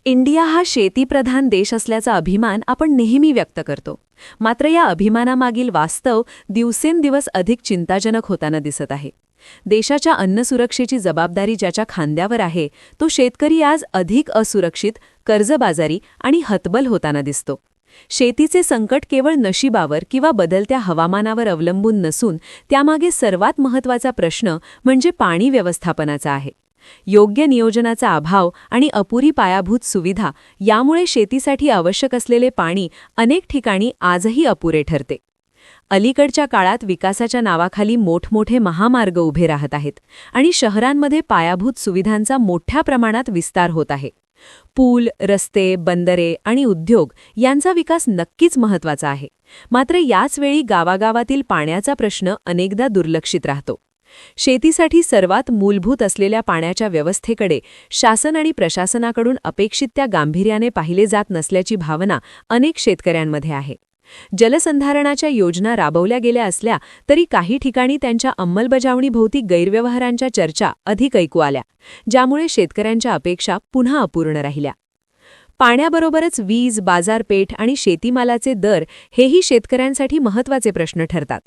India हा शेतीप्रधान देश असल्याचा अभिमान आपण नेहमी व्यक्त करतो. मात्र या अभिमानामागील वास्तव दिवसेंदिवस अधिक चिंताजनक होताना दिसत आहे. देशाच्या अन्नसुरक्षेची जबाबदारी ज्याच्या खांद्यावर आहे तो शेतकरी आज अधिक असुरक्षित, कर्जबाजारी आणि हतबल होताना दिसतो. शेतीचे संकट केवळ नशिबावर किंवा बदलत्या हवामानावर अवलंबून नसून त्यामागे सर्वात महत्त्वाचा प्रश्न म्हणजे पाणी व्यवस्थापनाचा आहे. योग्य नियोजनाचा अभाव आणि अपुरी पायाभूत सुविधा यामुळे शेतीसाठी आवश्यक असलेले पाणी अनेक ठिकाणी आजही अपुरे ठरते. अलीकडच्या काळात विकासाच्या नावाखाली मोठमोठे महामार्ग उभे राहत आहेत आणि शहरांमध्ये पायाभूत सुविधांचा मोठ्या प्रमाणात विस्तार होत आहे. पूल, रस्ते, बंदरे आणि उद्योग यांचा विकास नक्कीच महत्त्वाचा आहे. मात्र याच वेळी गावागावातील पाण्याचा प्रश्न अनेकदा दुर्लक्षित राहतो. शेतीसाठी सर्वात मूलभूत असलेल्या पाण्याच्या व्यवस्थेकडे शासन आणि प्रशासनाकडून अपेक्षित त्या गांभीर्याने पाहिले जात नसल्याची भावना अनेक शेतकऱ्यांमध्ये आहे. जलसंधारणाच्या योजना राबवल्या गेल्या असल्या तरी काही ठिकाणी त्यांच्या अंमलबजावणीभोवती गैरव्यवहारांच्या चर्चा अधिक ऐकू आल्या, ज्यामुळे शेतकऱ्यांच्या अपेक्षा पुन्हा अपूर्ण राहिल्या. पाण्याबरोबरच वीज, बाजारपेठ आणि शेतीमालाचे दर हेही शेतकऱ्यांसाठी महत्त्वाचे प्रश्न ठरतात.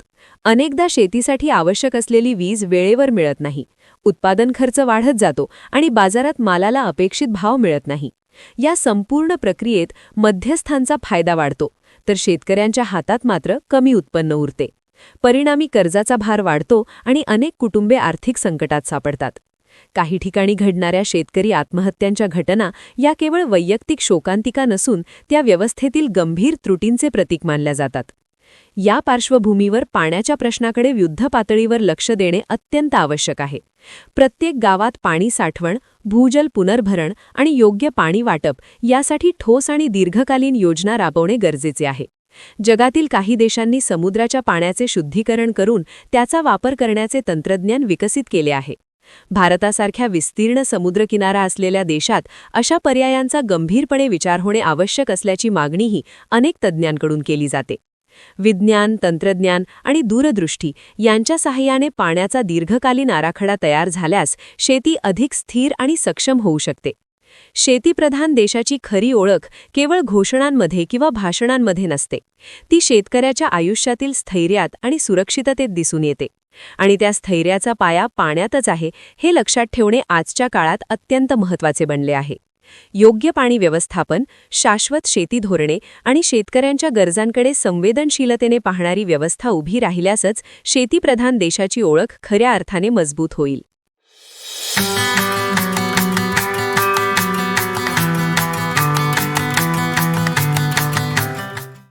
अनेकदा शेतीसाठी आवश्यक असलेली वीज वेळेवर मिळत नाही, उत्पादन खर्च वाढत जातो आणि बाजारात मालाला अपेक्षित भाव मिळत नाही. या संपूर्ण प्रक्रियेत मध्यस्थांचा फायदा वाढतो, तर शेतकऱ्यांच्या हातात मात्र कमी उत्पन्न उरते. परिणामी कर्जाचा भार वाढतो आणि अनेक कुटुंबे आर्थिक संकटात सापडतात. काही ठिकाणी घडणाऱ्या शेतकरी आत्महत्यांच्या घटना या केवळ वैयक्तिक शोकांतिका नसून त्या व्यवस्थेतील गंभीर त्रुटींचे प्रतीक मानल्या जातात. या पार्श्वभूमीवर पाण्याच्या प्रश्नाकडे युद्धपातळीवर लक्ष देणे अत्यंत आवश्यक आहे. प्रत्येक गावात पाणी साठवण, भूजल पुनर्भरण आणि योग्य पाणी वाटप यासाठी ठोस आणि दीर्घकालीन योजना राबवणे गरजेचे आहे. जगातील काही देशांनी समुद्राच्या पाण्याचे शुद्धीकरण करून त्याचा वापर करण्याचे तंत्रज्ञान विकसित केले आहे. भारतासारख्या विस्तीर्ण समुद्रकिनारा असलेल्या देशात अशा पर्यायांचा गंभीरपणे विचार होणे आवश्यक असल्याची मागणीही अनेक तज्ज्ञांकडून केली जाते. विज्ञान, तंत्रज्ञान आणि दूरदृष्टी यांच्या सहाय्याने पाण्याचा दीर्घकालीन आराखडा तयार झाल्यास शेती अधिक स्थिर आणि सक्षम होऊ शकते. शेतीप्रधान देशाची खरी ओळख केवळ घोषणांमध्ये किंवा भाषणांमध्ये नसते. ती शेतकऱ्याच्या आयुष्यातील स्थैर्यात आणि सुरक्षिततेत दिसून येते. आणि त्या स्थैर्याचा पाया पाण्यातच आहे हे लक्षात ठेवणे आजच्या काळात अत्यंत महत्त्वाचे बनले आहे. योग्य पाणी व्यवस्थापन, शाश्वत शेती धोरणे आणि शेतकऱ्यांच्या गरजांकडे संवेदनशीलतेने पाहणारी व्यवस्था उभी राहिल्यासच शेतीप्रधान देशाची ओळख खऱ्या अर्थाने मजबूत होईल.